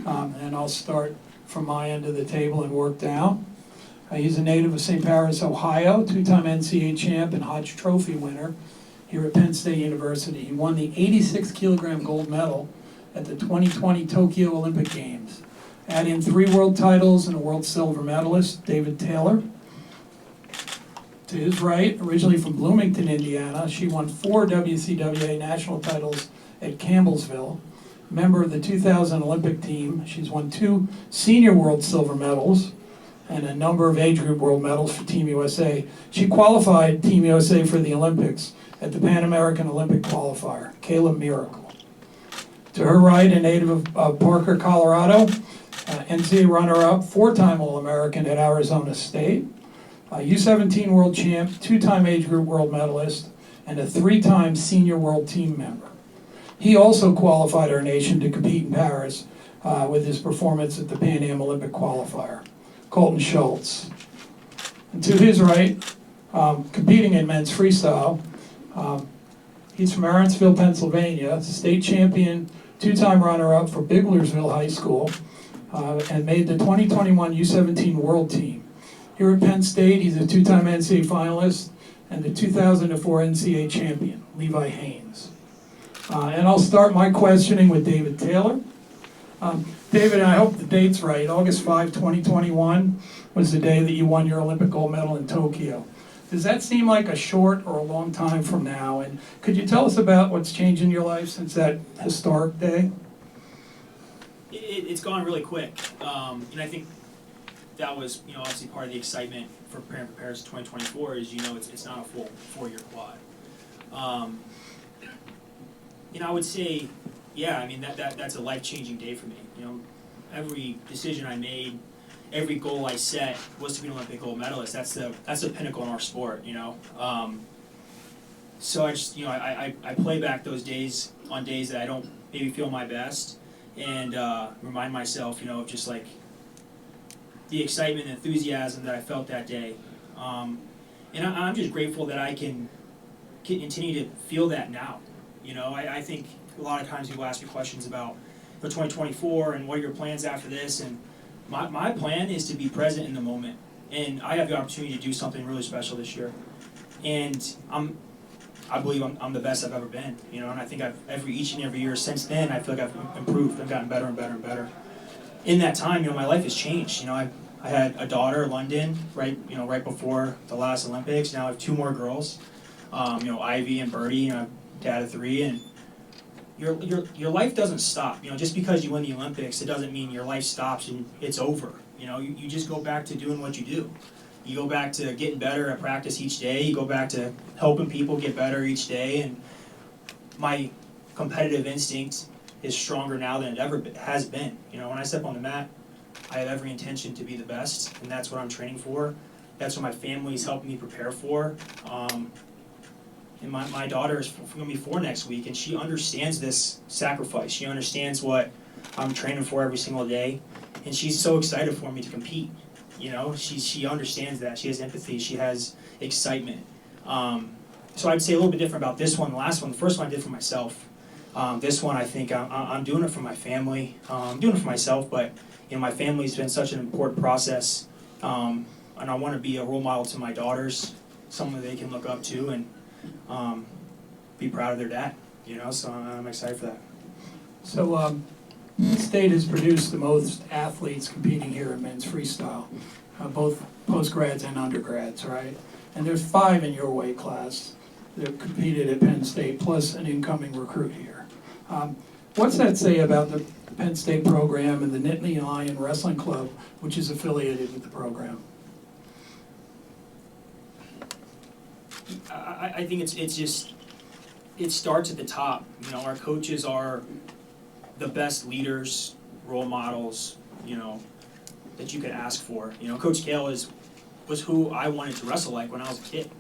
And I'll start from my end of the table and work down. He's a native of St. Paris, Ohio, two-time NCAA champ and Hodge Trophy winner here at Penn State University. He won the 86-kilogram gold medal at the 2020 Tokyo Olympic Games. Add in 3 world titles and a world silver medalist, David Taylor. To his right, originally from Bloomington, Indiana, she won 4 WCWA national titles at Campbellsville. Member of the 2000 Olympic team, she's won 2 senior world silver medals and a number of age group world medals for Team USA. She qualified Team USA for the Olympics at the Pan American Olympic qualifier, Kayla Miracle. To her right, a native of Parker, Colorado, NCAA runner-up, 4-time All-American at Arizona State, U17 world champ, 2-time age group world medalist, and a 3-time senior world team member. He also qualified our nation to compete in Paris with his performance at the Pan Am Olympic qualifier, Cohlton Schultz. And to his right, competing in men's freestyle, he's from Aaronsville, Pennsylvania, state champion, 2-time runner-up for Biglersville High School, and made the 2021 U17 world team. Here at Penn State, he's a 2-time NCAA finalist and the 2004 NCAA champion, Levi Haynes. And I'll start my questioning with David Taylor. David, I hope the date's right. August 5, 2021 was the day that you won your Olympic gold medal in Tokyo. Does that seem like a short or a long time from now? And could you tell us about what's changed in your life since that historic day? It's gone really quick. And I think that was, obviously part of the excitement for preparing for Paris 2024 is, it's not a full 4-year quad. I would say, yeah, that's a life-changing day for me. Every decision I made, every goal I set was to be an Olympic gold medalist. That's the pinnacle in our sport, So I just, I play back those days on days that I don't maybe feel my best and remind myself, of just like the excitement and enthusiasm that I felt that day. And I'm just grateful that I can continue to feel that now. I think a lot of times people ask me questions about for 2024 and what are your plans after this, and my plan is to be present in the moment. And I have the opportunity to do something really special this year. And I believe I'm the best I've ever been, and I think each and every year since then, I feel like I've improved. I've gotten better and better and better. In that time, my life has changed. I had a daughter, London, right before the last Olympics. Now I have 2 more girls, Ivy and Birdie, dad of 3, and your life doesn't stop. Just because you win the Olympics, it doesn't mean your life stops and it's over. You just go back to doing what you do. You go back to getting better at practice each day. You go back to helping people get better each day. And my competitive instinct is stronger now than it ever has been. When I step on the mat, I have every intention to be the best, and that's what I'm training for. That's what my family is helping me prepare for. And my daughter is going to be 4 next week, and she understands this sacrifice. She understands what I'm training for every single day, and she's so excited for me to compete. She understands that. She has empathy. She has excitement. So I'd say a little bit different about this one. The last one, the first one I did for myself. This one, I think I'm doing it for my family. I'm doing it for myself, but my family's been such an important process, and I want to be a role model to my daughters, someone they can look up to and be proud of their dad. So I'm excited for that. So the state has produced the most athletes competing here in men's freestyle, both postgrads and undergrads, right? And there's 5 in your weight class that competed at Penn State, plus an incoming recruit here. What's that say about the Penn State program and the Nittany Lion Wrestling Club, which is affiliated with the program? I think it starts at the top. Our coaches are the best leaders, role models, that you could ask for. Coach Kayla was who I wanted to wrestle like when I was a kid.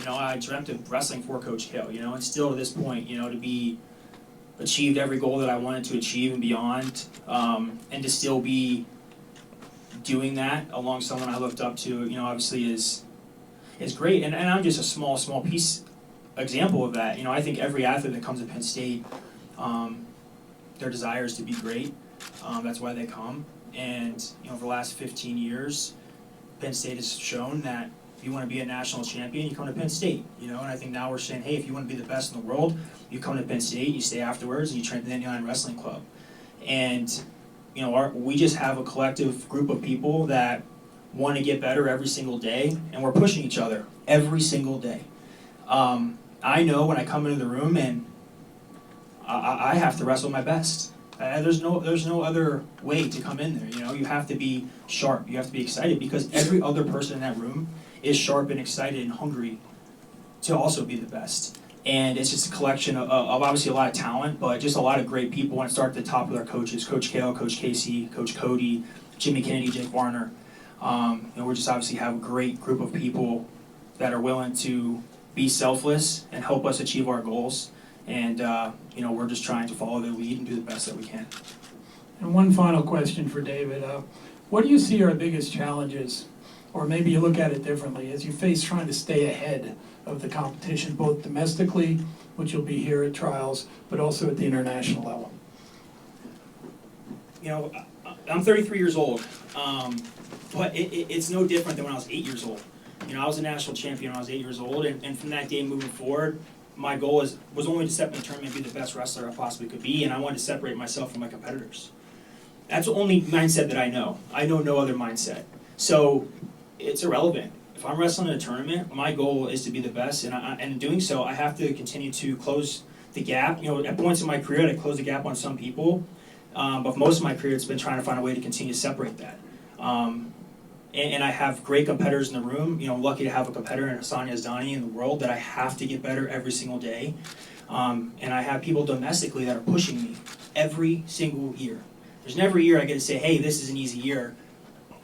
I dreamt of wrestling for Coach Kayla, and still to this point, to be achieved every goal that I wanted to achieve and beyond, and to still be doing that along someone I looked up to, obviously is great. And I'm just a small piece example of that. I think every athlete that comes to Penn State, their desire is to be great. That's why they come. And for the last 15 years, Penn State has shown that if you want to be a national champion, you come to Penn State. And I think now we're saying, hey, if you want to be the best in the world, you come to Penn State, you stay afterwards, and you train at the Indiana Wrestling Club. And we just have a collective group of people that want to get better every single day, and we're pushing each other every single day. I know when I come into the room and I have to wrestle my best. There's no other way to come in there. You have to be sharp. You have to be excited because every other person in that room is sharp and excited and hungry to also be the best. And it's just a collection of obviously a lot of talent, but just a lot of great people. And start at the top with our coaches: Coach Kale, Coach Casey, Coach Cody, Jimmy Kennedy, Jake Warner. We just obviously have a great group of people that are willing to be selfless and help us achieve our goals. And we're just trying to follow their lead and do the best that we can. And one final question for David. What do you see are the biggest challenges, or maybe you look at it differently, as you face trying to stay ahead of the competition, both domestically, which you'll be here at trials, but also at the international level? I'm 33 years old, but it's no different than when I was 8 years old. I was a national champion when I was 8 years old, and from that day moving forward, my goal was only to step in the tournament and be the best wrestler I possibly could be, and I wanted to separate myself from my competitors. That's the only mindset that I know. I know no other mindset. So it's irrelevant. If I'm wrestling in a tournament, my goal is to be the best, and in doing so, I have to continue to close the gap. At points in my career, I closed the gap on some people, but for most of my career, it's been trying to find a way to continue to separate that. And I have great competitors in the room. I'm lucky to have a competitor in Hassani Azdani in the world that I have to get better every single day. And I have people domestically that are pushing me every single year. There's never a year I get to say, hey, this is an easy year.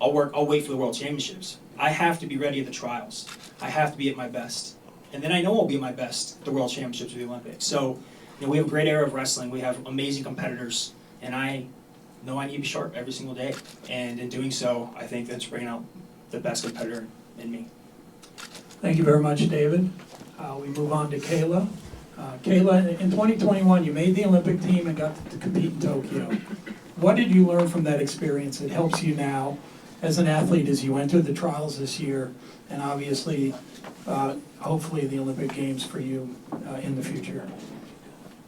I'll wait for the World Championships. I have to be ready at the trials. I have to be at my best. And then I know I'll be at my best at the World Championships or the Olympics. So we have a great era of wrestling. We have amazing competitors. And I know I need to be sharp every single day. And in doing so, I think that's bringing out the best competitor in me. Thank you very much, David. We move on to Kayla. Kayla, in 2021, you made the Olympic team and got to compete in Tokyo. What did you learn from that experience that helps you now as an athlete as you enter the trials this year, and obviously, hopefully, the Olympic Games for you in the future?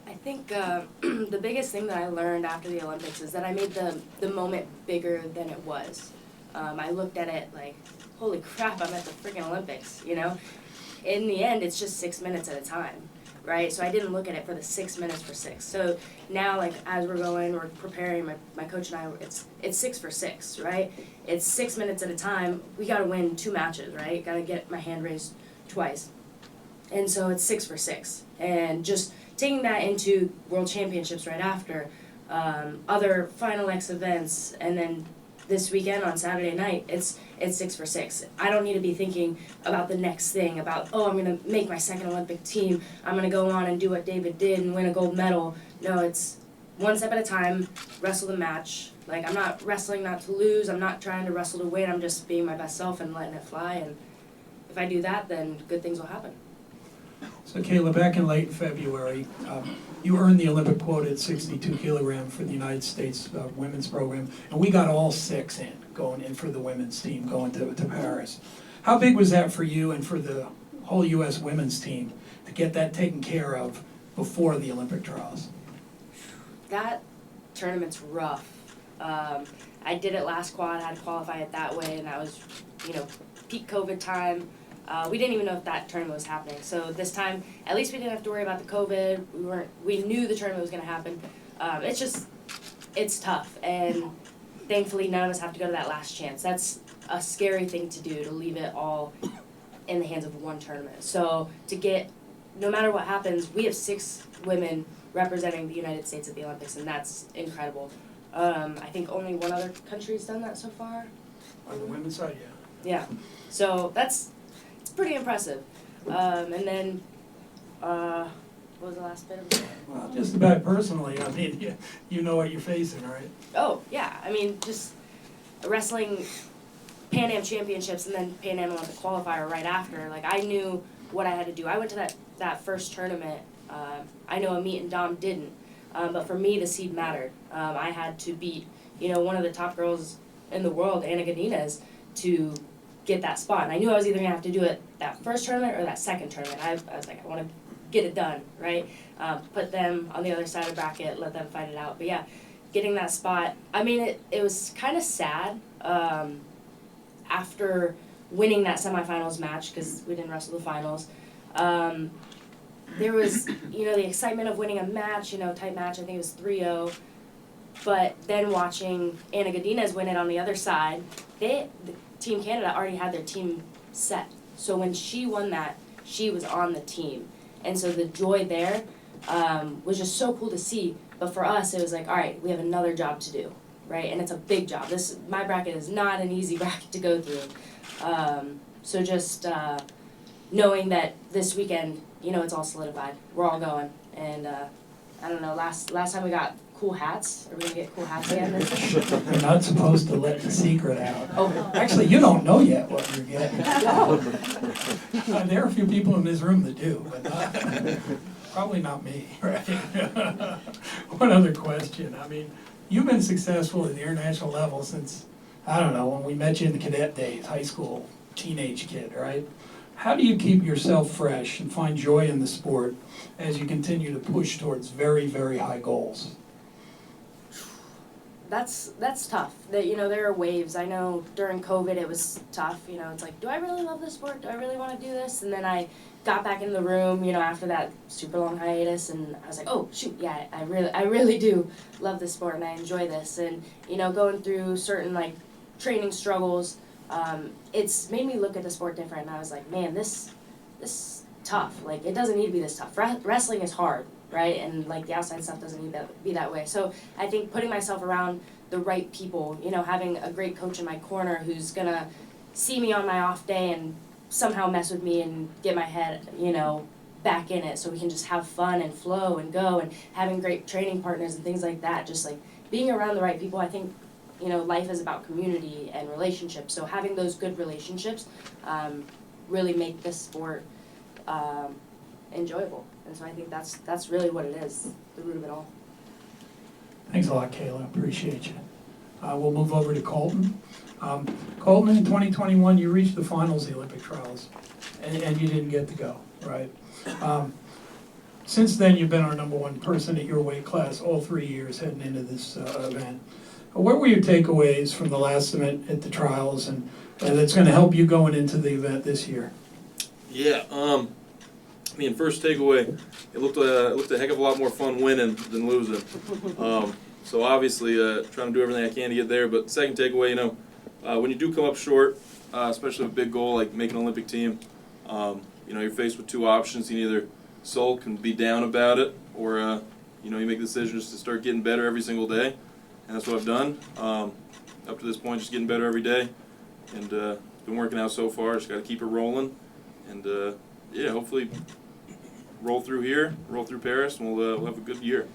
I think the biggest thing that I learned after the Olympics is that I made the moment bigger than it was. I looked at it like, holy crap, I'm at the freaking Olympics, In the end, it's just 6 minutes at a time, right? So I didn't look at it for the 6 minutes for 6. So now, as we're going, we're preparing, my coach and I, it's 6 for 6, right? It's 6 minutes at a time. We got to win 2 matches, right? Got to get my hand raised twice. And so it's 6 for 6. And just taking that into World Championships right after, other Final X events, and then this weekend on Saturday night, it's 6 for 6. I don't need to be thinking about the next thing, about, I'm going to make my second Olympic team, I'm going to go on and do what David did and win a gold medal. No, it's one step at a time, wrestle the match. I'm not wrestling not to lose, I'm not trying to wrestle to win, I'm just being my best self and letting it fly, and if I do that, then good things will happen. So Kayla, back in late February, you earned the Olympic quota at 62 kilogram for the United States women's program, and we got all 6 going in for the women's team going to Paris. How big was that for you and for the whole U.S. women's team to get that taken care of before the Olympic trials? That tournament's rough. I did it last quad, had to qualify it that way, and that was, peak COVID time. We didn't even know if that tournament was happening. So this time, at least we didn't have to worry about the COVID. We knew the tournament was going to happen. It's tough, and thankfully none of us have to go to that last chance. That's a scary thing to do, to leave it all in the hands of one tournament. So to get, no matter what happens, we have 6 women representing the United States at the Olympics, and that's incredible. I think only one other country's done that so far. On the women's side, yeah. So it's pretty impressive. And then, what was the last bit of it? Well, just about personally, you know what you're facing, right? Oh, yeah. Just wrestling Pan Am Championships and then Pan Am Olympic qualifier right after. I knew what I had to do. I went to that first tournament. I know Amit and Dom didn't. But for me, the seed mattered. I had to beat one of the top girls in the world, Anna Godinez, to get that spot. And I knew I was either going to have to do it that first tournament or that second tournament. I was like, I want to get it done, right? Put them on the other side of the bracket, let them fight it out. But yeah, getting that spot, I mean, it was kind of sad after winning that semifinals match, because we didn't wrestle the finals. There was, the excitement of winning a match, tight match, I think it was 3-0. But then watching Anna Godinez win it on the other side, the Team Canada already had their team set. So when she won that, she was on the team. And so the joy there was just so cool to see. But for us, it was like, all right, we have another job to do, right? And it's a big job. My bracket is not an easy bracket to go through. So just knowing that this weekend, it's all solidified. We're all going. And I don't know, last time we got cool hats. Are we gonna get cool hats again? You're not supposed to let the secret out. Oh, Actually, you don't know yet what you're getting. There are a few people in this room that do, but probably not me, right? One other question. I mean, you've been successful at the international level since, I don't know, when we met you in the cadet days, high school, teenage kid, right? How do you keep yourself fresh and find joy in the sport as you continue to push towards very, very high goals? That's tough. There are waves. I know during COVID it was tough. It's like, do I really love this sport? Do I really want to do this? And then I got back in the room, after that super long hiatus, and I was like, oh shoot, yeah, I really do love this sport and I enjoy this. And going through certain training struggles, it's made me look at the sport different. And I was like, man, this tough. It doesn't need to be this tough. Wrestling is hard. Right, and the outside stuff doesn't need to be that way. So I think putting myself around the right people, having a great coach in my corner who's gonna see me on my off day and somehow mess with me and get my head, back in it, so we can just have fun and flow and go, and having great training partners and things like that. Just being around the right people. I think life is about community and relationships. So having those good relationships really make this sport enjoyable. And so I think that's really what it is, the root of it all. Thanks a lot, Kayla. Appreciate you. We'll move over to Colton. Colton, in 2021, you reached the finals of the Olympic trials, and you didn't get to go, right? Since then, you've been our #1 person at your weight class all 3 years heading into this event. What were your takeaways from the last event at the trials, and that's going to help you going into the event this year? Yeah, first takeaway, it looked a heck of a lot more fun winning than losing. So obviously, trying to do everything I can to get there. But second takeaway, when you do come up short, especially with a big goal like making an Olympic team, you're faced with two options. You can either sulk and be down about it, or you make decisions to start getting better every single day, and that's what I've done. Up to this point, just getting better every day, and it's been working out so far. Just got to keep it rolling, and hopefully roll through here, roll through Paris, and we'll have a good year.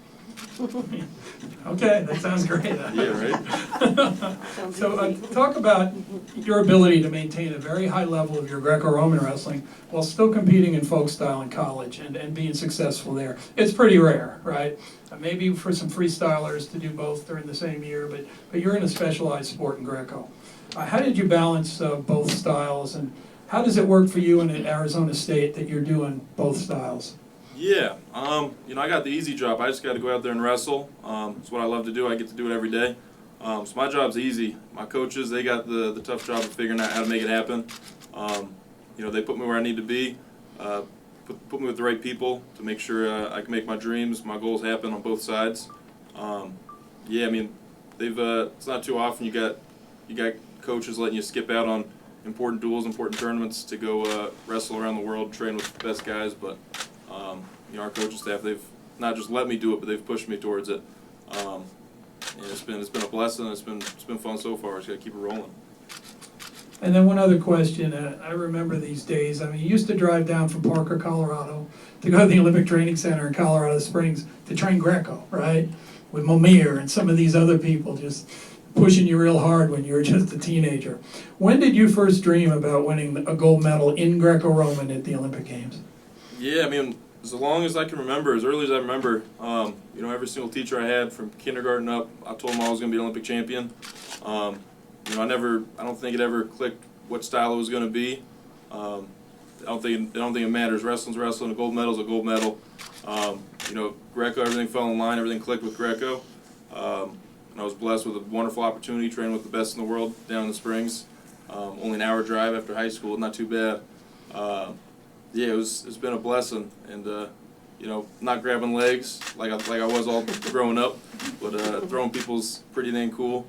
Okay, that sounds great. Yeah, right? So talk about your ability to maintain a very high level of your Greco-Roman wrestling while still competing in folk style in college and being successful there. It's pretty rare, right? Maybe for some freestylers to do both during the same year, but you're in a specialized sport in Greco. How did you balance both styles, and how does it work for you in Arizona State that you're doing both styles? Yeah, I got the easy job. I just got to go out there and wrestle. It's what I love to do. I get to do it every day. So my job's easy. My coaches, they got the tough job of figuring out how to make it happen. They put me where I need to be, put me with the right people to make sure I can make my dreams, my goals happen on both sides. It's not too often you got coaches letting you skip out on important duels, important tournaments to go wrestle around the world, train with the best guys. But our coaching staff, they've not just let me do it, but they've pushed me towards it. And it's been a blessing. It's been fun so far. Just got to keep it rolling. And then one other question. I remember these days. You used to drive down from Parker, Colorado, to go to the Olympic Training Center in Colorado Springs to train Greco, right? With Momir and some of these other people just pushing you real hard when you were just a teenager. When did you first dream about winning a gold medal in Greco-Roman at the Olympic Games? Yeah, as long as I can remember, as early as I remember, you know, every single teacher I had from kindergarten up, I told them I was going to be an Olympic champion. You know, I don't think it ever clicked what style it was going to be. I don't think it matters. Wrestling's wrestling. A gold medal's a gold medal. You know, Greco, everything fell in line. Everything clicked with Greco. And I was blessed with a wonderful opportunity, training with the best in the world down in the Springs. Only an hour drive after high school, not too bad. Yeah, it's been a blessing, and you know, not grabbing legs like I was all growing up, but throwing people's pretty dang cool.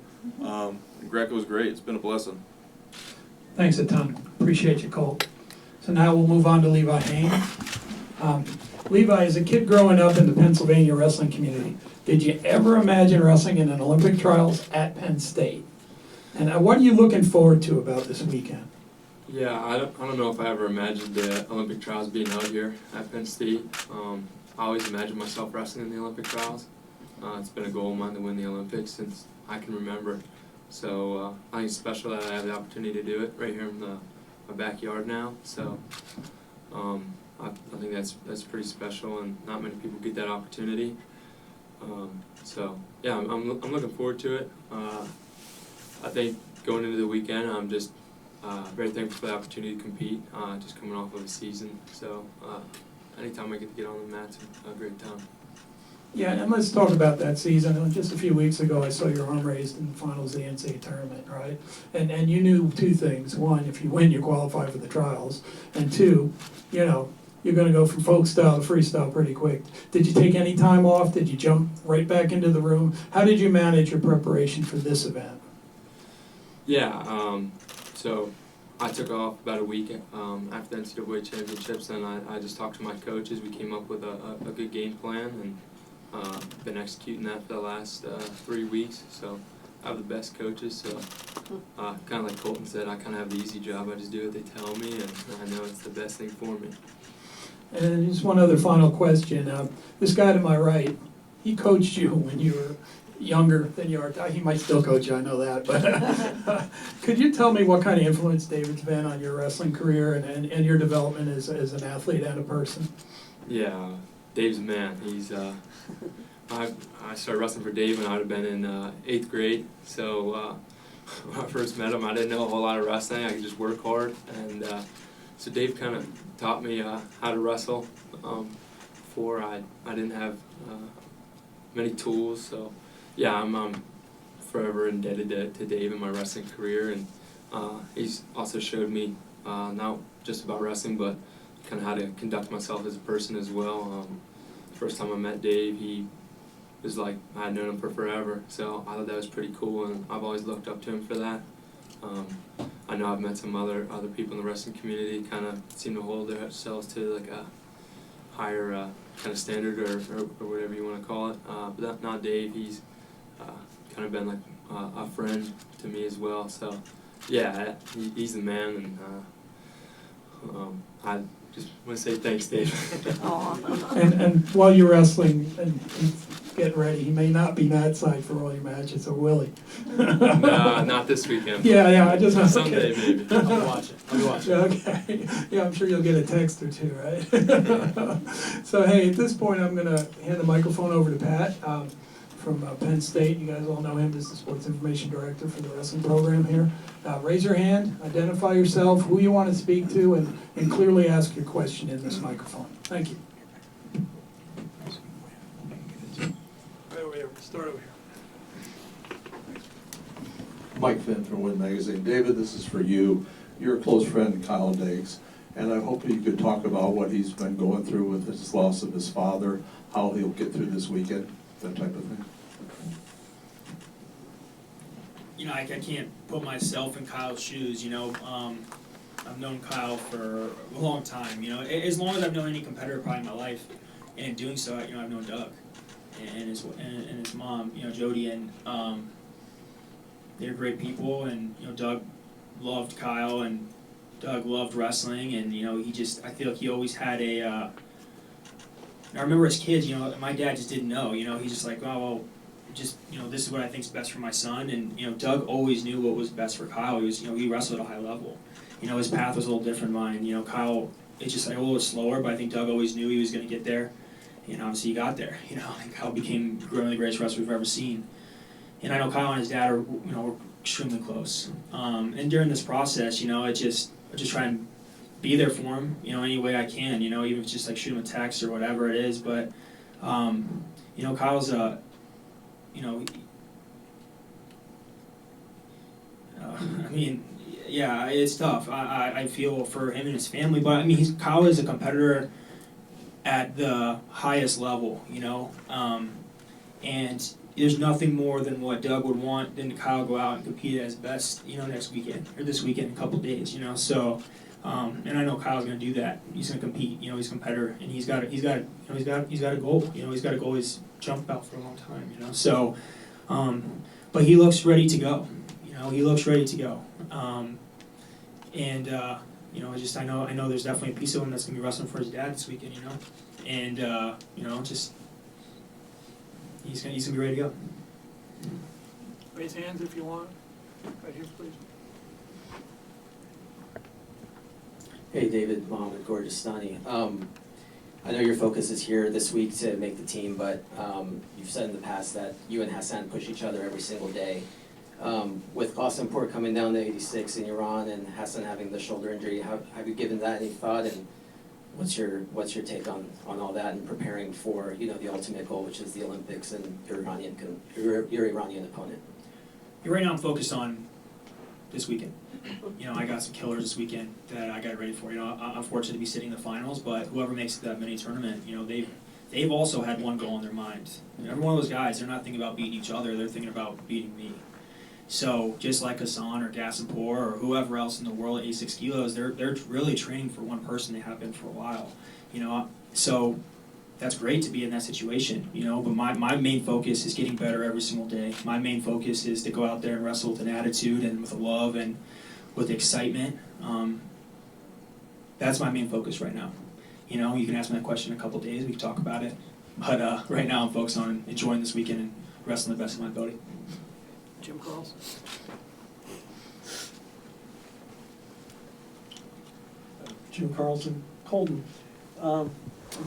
Greco was great. It's been a blessing. Thanks a ton. Appreciate you, Colt. So now we'll move on to Levi Haynes. Levi, as a kid growing up in the Pennsylvania wrestling community, did you ever imagine wrestling in an Olympic trials at Penn State? And what are you looking forward to about this weekend? Yeah, I don't know if I ever imagined the Olympic trials being out here at Penn State. I always imagined myself wrestling in the Olympic trials. It's been a goal of mine to win the Olympics since I can remember. So I think it's special that I have the opportunity to do it right here in my backyard now. So I think that's pretty special, and not many people get that opportunity. So yeah, I'm looking forward to it. I think going into the weekend, I'm just very thankful for the opportunity to compete, just coming off of a season. So anytime I get to get on the mat's a great time. Yeah, and let's talk about that season. Just a few weeks ago, I saw your arm raised in the finals of the NCAA tournament, right? And you knew two things. One, if you win, you qualify for the trials. And two, you know, you're going to go from folk style to freestyle pretty quick. Did you take any time off? Did you jump right back into the room? How did you manage your preparation for this event? Yeah, so I took off about a week after the NCAA championships, and I just talked to my coaches. We came up with a good game plan, and been executing that for the last 3 weeks. So I have the best coaches, so kind of like Colton said, I kind of have the easy job. I just do what they tell me, and I know it's the best thing for me. And just one other final question. This guy to my right, he coached you when you were younger than you are. He might still coach you, I know that. But could you tell me what kind of influence David's been on your wrestling career and your development as an athlete and a person? Yeah, Dave's a man. He's I started wrestling for Dave when I would have been in 8th grade. So when I first met him, I didn't know a whole lot of wrestling. I could just work hard, and so Dave kind of taught me how to wrestle. Before I didn't have many tools, so yeah, I'm forever indebted to Dave in my wrestling career, and he's also showed me not just about wrestling, but kind of how to conduct myself as a person as well. First time I met Dave, he was like I had known him for forever, so I thought that was pretty cool, and I've always looked up to him for that. I know I've met some other people in the wrestling community kind of seem to hold themselves to like a higher kind of standard or whatever you want to call it. But not Dave. He's kind of been like a friend to me as well. So yeah, he's the man, and I just want to say thanks, Dave. And while you're wrestling and getting ready, he may not be that side for all your matches, or will he? No, not this weekend. Yeah, I just Someday maybe. I'll be watching. Okay, yeah, I'm sure you'll get a text or two, right? So hey, at this point, I'm gonna hand the microphone over to Pat from Penn State. You guys all know him as the Sports Information Director for the wrestling program here. Raise your hand, identify yourself, who you want to speak to, and clearly ask your question in this microphone. Thank you. Right over here, start over here. Mike Finn from Win Magazine. David, this is for you. You're a close friend, Kyle Diggs, and I'm hoping you could talk about what he's been going through with his loss of his father, how he'll get through this weekend, that type of thing. You know, I can't put myself in Kyle's shoes, you know. I've known Kyle for a long time, you know. As long as I've known any competitor probably in my life, and in doing so, you know, I've known Doug and his mom, you know, Jody, and they're great people, and, you know, Doug loved Kyle, and Doug loved wrestling, and, you know, I feel like he always had I remember as kids, you know, my dad just didn't know, you know, he's just like, oh, well, just, you know, this is what I think is best for my son, and, you know, Doug always knew what was best for Kyle. He was, you know, he wrestled at a high level. You know, his path was a little different than mine. You know, Kyle it's just like a little slower, but I think Doug always knew he was going to get there, and obviously he got there. You know, and Kyle became one of the greatest wrestlers we've ever seen. And I know Kyle and his dad are, you know, were extremely close. And during this process, you know, I just try and be there for him, you know, any way I can. You know, even if it's just like shoot him a text or whatever it is. But you know, Kyle's you know, I mean, yeah, it's tough. I feel for him and his family, but I mean, Kyle is a competitor at the highest level, you know, and there's nothing more than what Doug would want than to Kyle go out and compete at his best, you know, next weekend or this weekend in a couple of days, you know. So, and I know Kyle's going to do that. He's going to compete. You know, he's a competitor, and he's got a goal. You know, he's got a goal he's jumped about for a long time. You know, so, but he looks ready to go. You know, he looks ready to go. And you know, I know there's definitely a piece of him that's going to be wrestling for his dad this weekend. You know, and you know, just. He's gonna be ready to go. Raise hands if you want. Right here, please. Hey, David, Mohammed Gorgistani. I know your focus is here this week to make the team, but you've said in the past that you and Hassan push each other every single day. With Austin Port coming down to 86 in Iran and Hassan having the shoulder injury, have you given that any thought? And what's your take on all that and preparing for, you know, the ultimate goal, which is the Olympics and your Iranian opponent? Right now I'm focused on this weekend. You know, I got some killers this weekend that I got ready for. You know, I'm fortunate to be sitting in the finals, but whoever makes that mini tournament, you know, they've also had one goal in their mind. And every one of those guys, they're not thinking about beating each other, they're thinking about beating me. So just like Hassan or Gassenpour or whoever else in the world at 86 kilos, they're really training for one person. They have been for a while, you know. So that's great to be in that situation, you know. But my main focus is getting better every single day. My main focus is to go out there and wrestle with an attitude and with a love and with excitement. That's my main focus right now. You know, you can ask me that question in a couple of days. We can talk about it. But right now I'm focused on enjoying this weekend and wrestling the best of my ability. Jim Carlson. Jim Carlson, Colton. The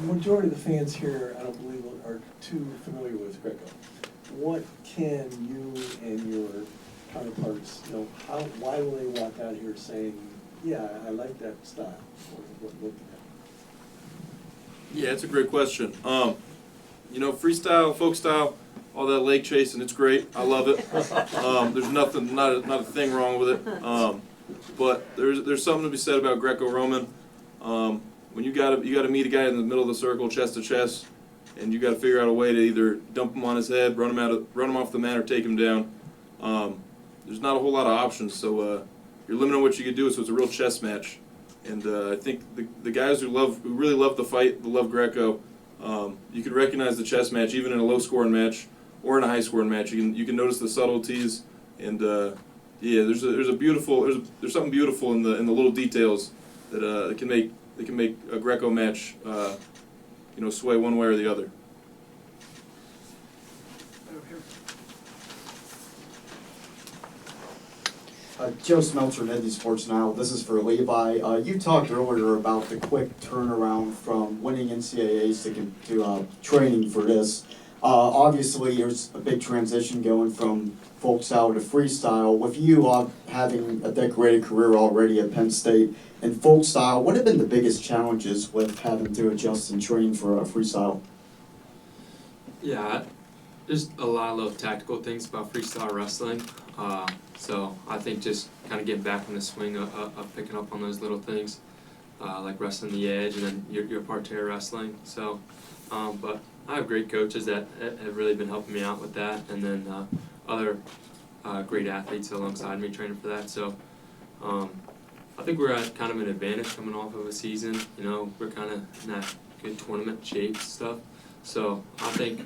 majority of the fans here, I don't believe, are too familiar with Greco. What can you and your counterparts, you know, why will they walk out here saying, yeah, I like that style? What Yeah, it's a great question. You know, freestyle, folk style, all that leg chasing, it's great. I love it. There's nothing, not a thing wrong with it. But there's something to be said about Greco-Roman. When you gotta meet a guy in the middle of the circle, chest to chest, and you gotta figure out a way to either dump him on his head, run him off the mat, or take him down. There's not a whole lot of options, so you're limited on what you can do. So it's a real chess match. And I think the guys who really love the fight, who love Greco, you can recognize the chess match even in a low-scoring match or in a high-scoring match. You can notice the subtleties, and yeah, there's something beautiful in the little details that can make a Greco match you know, sway one way or the other. Joe Smeltzer, Nedney Sports Now. This is for Levi. You talked earlier about the quick turnaround from winning NCAAs to training for this. Obviously, there's a big transition going from folk style to freestyle. With you having a decorated career already at Penn State and folk style, what have been the biggest challenges with having to adjust and train for freestyle? Yeah, there's a lot of little tactical things about freestyle wrestling. So I think just kind of getting back in the swing of picking up on those little things, like wrestling the edge and then your parterre wrestling. So, but I have great coaches that have really been helping me out with that, and then other great athletes alongside me training for that. So I think we're at kind of an advantage coming off of a season. You know, we're kind of in that good tournament shape stuff. So I think,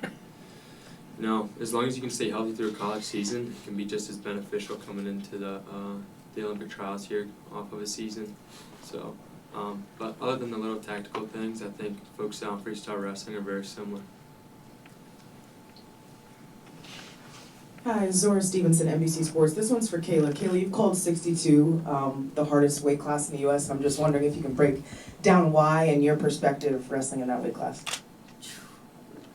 you know, as long as you can stay healthy through a college season, it can be just as beneficial coming into the Olympic trials here off of a season. So, but other than the little tactical things, I think folk style and freestyle wrestling are very similar. Hi, Zora Stevenson, NBC Sports. This one's for Kayla. Kayla, you've called 62 the hardest weight class in the U.S. I'm just wondering if you can break down why and your perspective of wrestling in that weight class.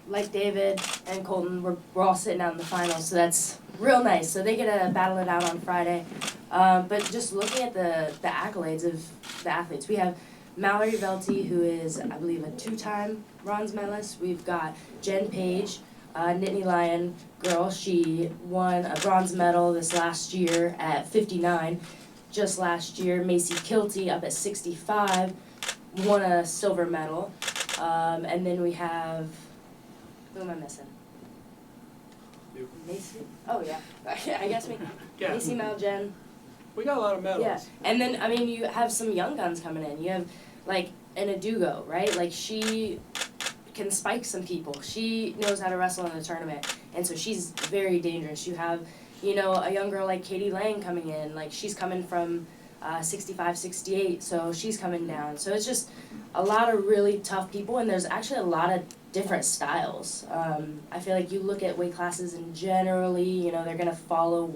Like David and Colton, we're all sitting out in the finals, so that's real nice. So they get to battle it out on Friday. But just looking at the accolades of the athletes, we have Mallory Velty, who is, I believe, a 2-time bronze medalist. We've got Jen Page, Nittany Lion girl. She won a bronze medal this last year at 59. Just last year, Macy Kilty up at 65, won a silver medal. And then we have, who am I missing? You. Macy? Oh yeah, I guess me. Yeah. Macy Maljen. We got a lot of medals. Yeah, and then, I mean, you have some young guns coming in. You have, like, an Adugo, right? Like, she can spike some people. She knows how to wrestle in the tournament, and so she's very dangerous. You have, you know, a young girl like Katie Lang coming in. Like, she's coming from 65, 68, so she's coming down. So it's just a lot of really tough people, and there's actually a lot of different styles. I feel like you look at weight classes and generally, you know, they're going to follow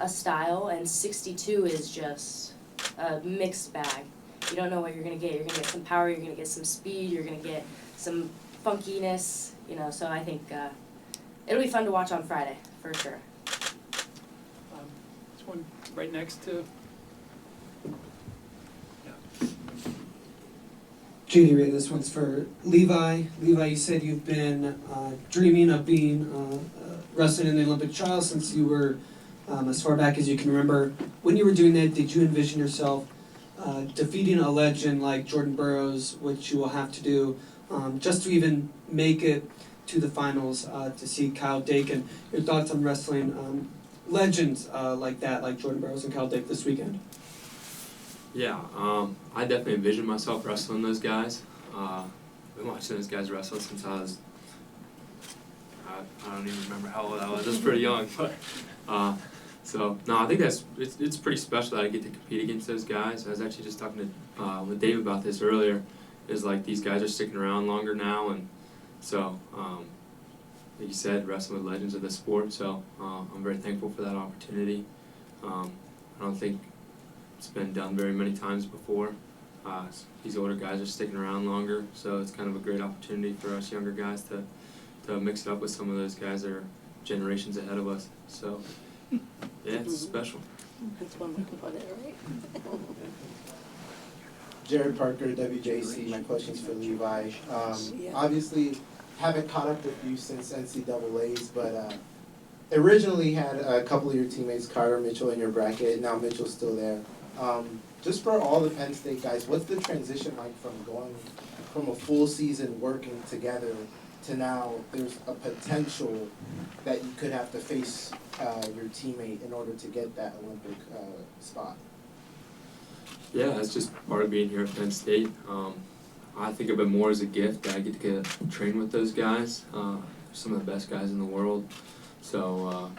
a style, and 62 is just a mixed bag. You don't know what you're going to get. You're going to get some power, you're going to get some speed, you're going to get some funkiness, you know, so I think it'll be fun to watch on Friday, for sure. This one right next to, Judy Ray, this one's for Levi. Levi, you said you've been dreaming of being wrestling in the Olympic trials since you were as far back as you can remember. When you were doing that, did you envision yourself defeating a legend like Jordan Burroughs, which you will have to do just to even make it to the finals to see Kyle Dake? And your thoughts on wrestling legends like that, like Jordan Burroughs and Kyle Dake this weekend? Yeah, I definitely envision myself wrestling those guys. I've been watching those guys wrestle since I was, I don't even remember how old I was. I was pretty young, but so no, I think it's pretty special that I get to compete against those guys. I was actually just talking to with Dave about this earlier. Is like these guys are sticking around longer now, and so like you said, wrestling with legends of the sport. So I'm very thankful for that opportunity. I don't think it's been done very many times before. These older guys are sticking around longer, so it's kind of a great opportunity for us younger guys to mix it up with some of those guys that are generations ahead of us. So yeah, it's special. That's one way to put it, right? Jared Parker, WJC. My question's for Levi. Obviously, haven't caught up with you since NCAA's, but originally had a couple of your teammates, Carter, Mitchell, in your bracket. Now Mitchell's still there. Just for all the Penn State guys, what's the transition like from going from a full season working together to now there's a potential that you could have to face your teammate in order to get that Olympic spot? Yeah, that's just part of being here at Penn State. I think of it more as a gift that I get to train with those guys, some of the best guys in the world. So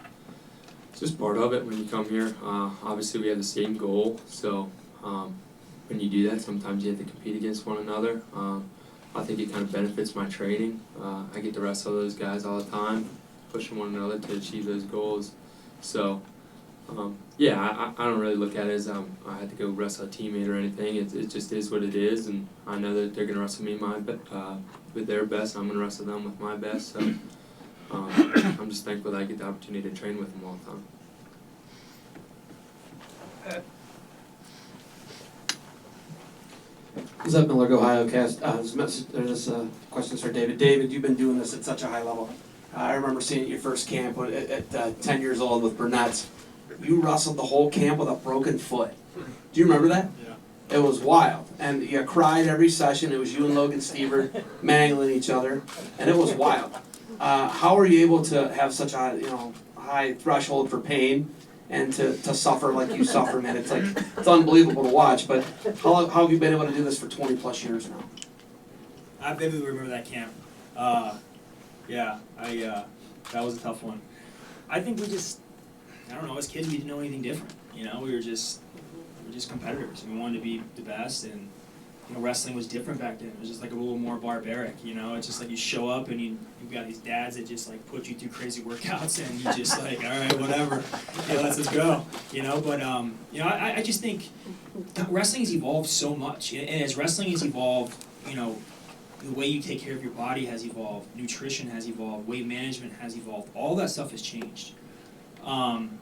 it's just part of it when you come here. Obviously, we have the same goal, so when you do that, sometimes you have to compete against one another. I think it kind of benefits my training. I get to wrestle those guys all the time, pushing one another to achieve those goals. So yeah, I don't really look at it as I had to go wrestle a teammate or anything. It just is what it is, and I know that they're going to wrestle me with their best. I'm going to wrestle them with my best. So I'm just thankful that I get the opportunity to train with them all the time. What's up, Miller, Ohio Cast? There's questions for David. David, you've been doing this at such a high level. I remember seeing at your first camp at 10 years old with Burnett's. You wrestled the whole camp with a broken foot. Do you remember that? Yeah. It was wild. And you cried every session. It was you and Logan Stever mangling each other. And it was wild. How are you able to have such a high threshold for pain and to suffer like you suffer, man? It's unbelievable to watch. But how have you been able to do this for 20 plus years now? I vividly remember that camp. That was a tough one. I think I don't know, as kids we didn't know anything different. You know, we were just competitors. We wanted to be the best, and wrestling was different back then. It was just like a little more barbaric, It's just like you show up and you've got these dads that just like put you through crazy workouts and you just like, all right, whatever, let's go, But I just think wrestling has evolved so much, and as wrestling has evolved, the way you take care of your body has evolved, nutrition has evolved, weight management has evolved, all that stuff has changed. And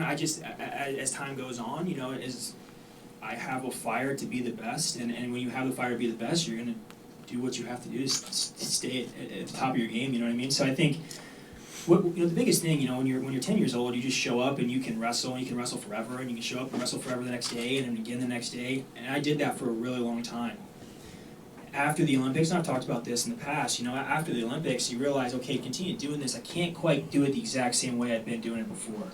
I just, as time goes on, as I have a fire to be the best, and when you have the fire to be the best, you're gonna do what you have to do to stay at the top of your game, you know what I mean? So I think, the biggest thing, when you're 10 years old, you just show up and you can wrestle forever, and you can show up and wrestle forever the next day, and then again the next day, and I did that for a really long time. After the Olympics, and I've talked about this in the past, after the Olympics, you realize, okay, continue doing this, I can't quite do it the exact same way I've been doing it before,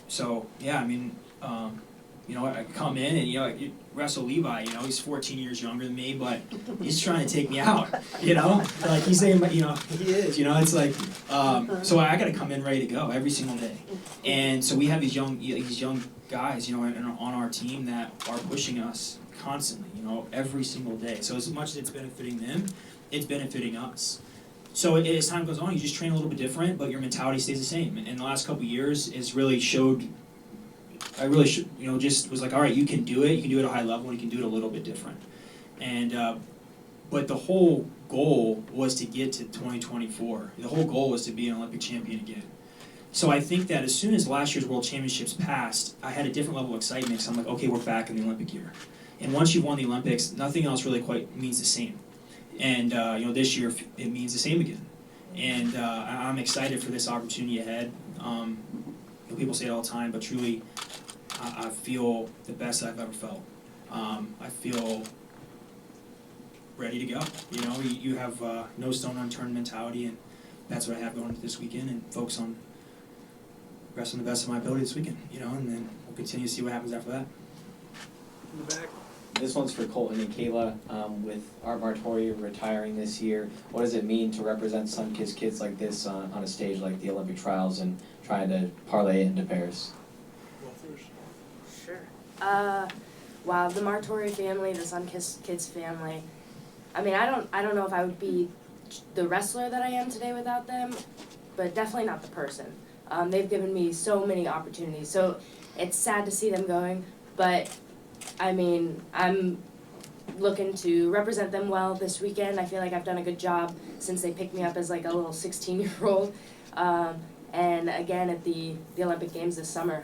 So, yeah, I mean, I come in and, you wrestle Levi, he's 14 years younger than me, but he's trying to take me out, Like, he's saying, he is, it's like, so I gotta come in ready to go every single day. And so we have these young guys, on our team that are pushing us constantly, every single day. So as much as it's benefiting them, it's benefiting us. So as time goes on, you just train a little bit different, but your mentality stays the same. And the last couple of years has really showed, just was like, all right, you can do it at a high level, and you can do it a little bit different. And, but the whole goal was to get to 2024. The whole goal was to be an Olympic champion again. So I think that as soon as last year's World Championships passed, I had a different level of excitement, so I'm like, okay, we're back in the Olympic year. And once you've won the Olympics, nothing else really quite means the same. And this year it means the same again. And I'm excited for this opportunity ahead. People say it all the time, but truly, I feel the best I've ever felt. I feel ready to go. You have no stone unturned mentality, and that's what I have going into this weekend, and focus on wrestling the best of my ability this weekend. And then we'll continue to see what happens after that. In the back. This one's for Colton and Kayla. With Art Martori retiring this year, what does it mean to represent Sunkist kids like this on a stage like the Olympic trials and trying to parlay it into Paris? Sure. Wow, the Martori family, the Sunkist kids family. I mean, I don't know if I would be the wrestler that I am today without them, but definitely not the person. They've given me so many opportunities, so it's sad to see them going, but I mean, I'm looking to represent them well this weekend. I feel like I've done a good job since they picked me up as like a little 16-year-old. And again, at the Olympic Games this summer,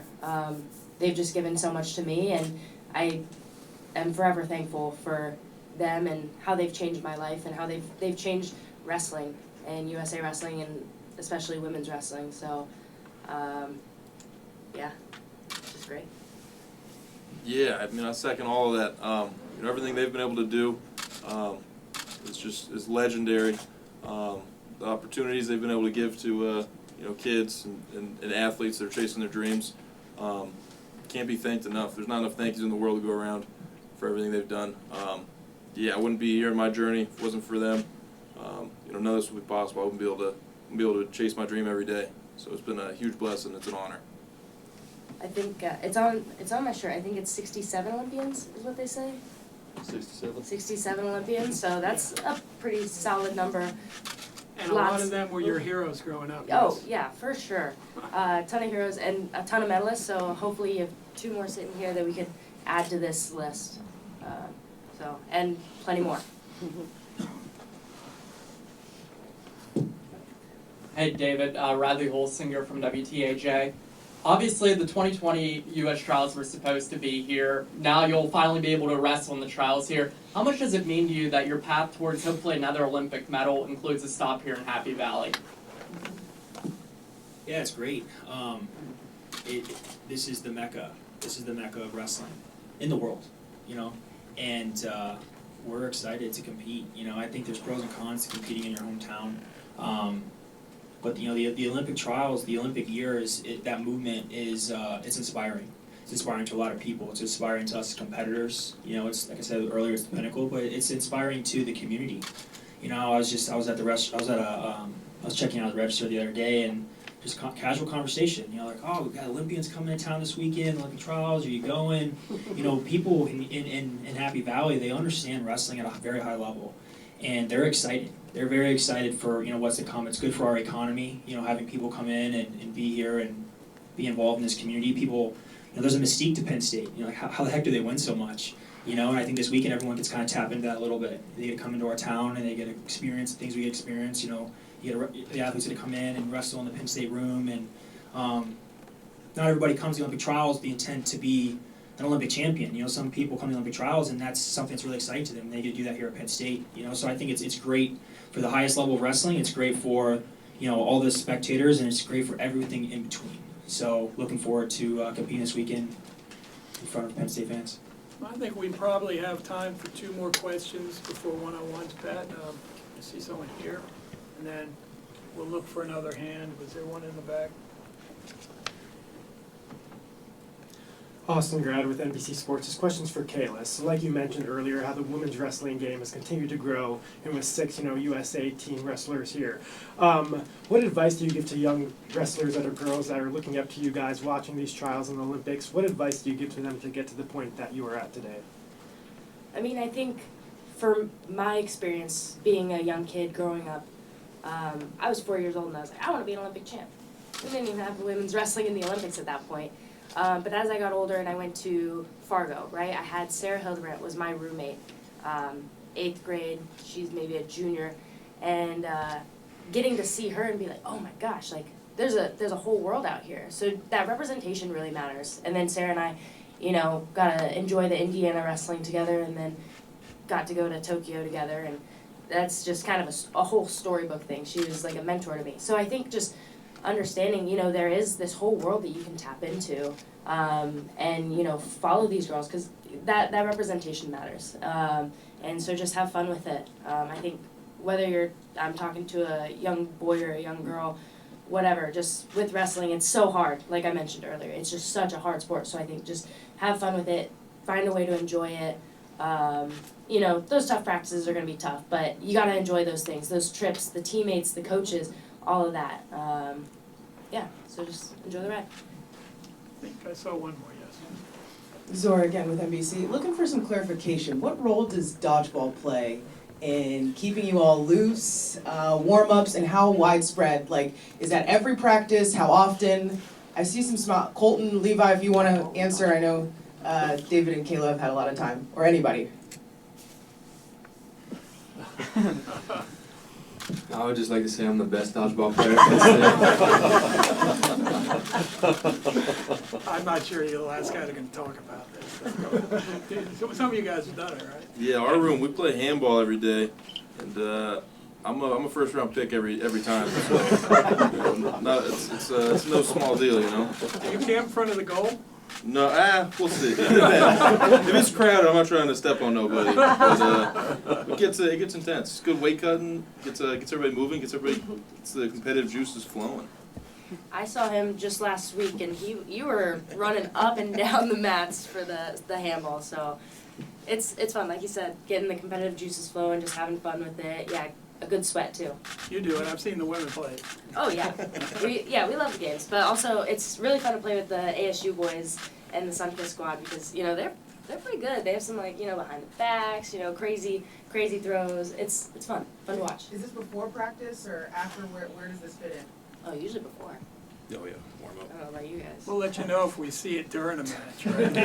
they've just given so much to me, and I am forever thankful for them and how they've changed my life and how they've changed wrestling and USA Wrestling and especially women's wrestling. So, yeah, it's just great. Yeah, I mean, I second all of that. Everything they've been able to do, it's legendary. The opportunities they've been able to give to kids and athletes that are chasing their dreams can't be thanked enough. There's not enough thank yous in the world to go around for everything they've done. I wouldn't be here in my journey if it wasn't for them. None of this would be possible. I wouldn't be able to chase my dream every day. So it's been a huge blessing. It's an honor. I think it's on my shirt. I think it's 67 Olympians is what they say. 67. 67 Olympians. So that's a pretty solid number. And a lot of them were your heroes growing up. Oh yeah, for sure. A ton of heroes and a ton of medalists. So hopefully you have 2 more sitting here that we could add to this list. And plenty more. Hey David, Radley Holsinger from WTAJ. Obviously the 2020 US trials were supposed to be here. Now you'll finally be able to wrestle in the trials here. How much does it mean to you that your path towards hopefully another Olympic medal includes a stop here in Happy Valley? Yeah, it's great. This is the Mecca. This is the Mecca of wrestling in the world, and we're excited to compete. I think there's pros and cons to competing in your hometown. But the Olympic trials, the Olympic years, that movement is it's inspiring. It's inspiring to a lot of people. It's inspiring to us competitors. It's like I said earlier, it's the pinnacle, but it's inspiring to the community. I was checking out the register the other day, and just casual conversation, you know, like, oh, we've got Olympians coming to town this weekend, Olympic trials, are you going? You know, people in Happy Valley, they understand wrestling at a very high level, and they're excited. They're very excited for, you know, what's to come. It's good for our economy, you know, having people come in and be here and be involved in this community. People, you know, there's a mystique to Penn State. You know, like how the heck do they win so much? You know, and I think this weekend everyone gets kind of tap into that a little bit. They get to come into our town and they get to experience the things we get to experience. You know, you get the athletes that come in and wrestle in the Penn State room, and not everybody comes to the Olympic trials with the intent to be an Olympic champion. You know, some people come to the Olympic trials and that's something that's really exciting to them. They get to do that here at Penn State. You know, so I think it's great for the highest level of wrestling. It's great for, you know, all the spectators, and it's great for everything in between. So looking forward to competing this weekend in front of Penn State fans. I think we probably have time for 2 more questions before one-on-ones, Pat. I see someone here, and then we'll look for another hand. Was there one in the back? Austin Grad with NBC Sports. This question's for Kayla. So like you mentioned earlier, how the women's wrestling game has continued to grow, and with 6, USA team wrestlers here. What advice do you give to young wrestlers that are girls that are looking up to you guys watching these trials in the Olympics? What advice do you give to them to get to the point that you are at today? I mean, I think for my experience being a young kid growing up, I was 4 years old and I was like, I want to be an Olympic champ. We didn't even have women's wrestling in the Olympics at that point. But as I got older and I went to Fargo, right, I had Sarah Hildebrandt was my roommate, 8th grade, she's maybe a junior, and getting to see her and be like, oh my gosh, like there's a whole world out here. So that representation really matters. And then Sarah and I, you know, got to enjoy the Indiana wrestling together, and then got to go to Tokyo together, and that's just kind of a whole storybook thing. She was like a mentor to me. So I think just understanding, you know, there is this whole world that you can tap into, and, you know, follow these girls, because that representation matters. And so just have fun with it. I think whether I'm talking to a young boy or a young girl, whatever, just with wrestling, it's so hard, like I mentioned earlier. It's just such a hard sport, so I think just have fun with it, find a way to enjoy it. You know, those tough practices are going to be tough, but you got to enjoy those things, those trips, the teammates, the coaches, all of that. Yeah, so just enjoy the ride. I think I saw one more, yes. Zora again with NBC. Looking for some clarification. What role does dodgeball play in keeping you all loose, warm-ups, and how widespread? Like, is that every practice? How often? I see some small. Colton, Levi, if you want to answer, I know David and Kayla have had a lot of time, or anybody. I would just like to say I'm the best dodgeball player. I'm not sure you're the last guy that can talk about this. Some of you guys have done it, right? Yeah, our room, we play handball every day, and I'm a first round pick every time. So it's no small deal, you know. Do you camp in front of the goal? No, we'll see. If it's crowded, I'm not trying to step on nobody. But it gets intense. It's good weight cutting. Gets everybody moving. Gets the competitive juices flowing. I saw him just last week, and you were running up and down the mats for the handball. So it's fun, like you said, getting the competitive juices flowing, just having fun with it. Yeah, a good sweat too. You do it. I've seen the women play. Oh yeah, we love the games, but also it's really fun to play with the ASU boys and the Sunkiss squad, because you know they're pretty good. They have some, like, you know, behind the backs, you know, crazy throws. It's fun to watch. Is this before practice or after? Where does this fit in? Oh, usually before. Oh yeah, warm up. I don't know about you guys. We'll let you know if we see it during a match, right?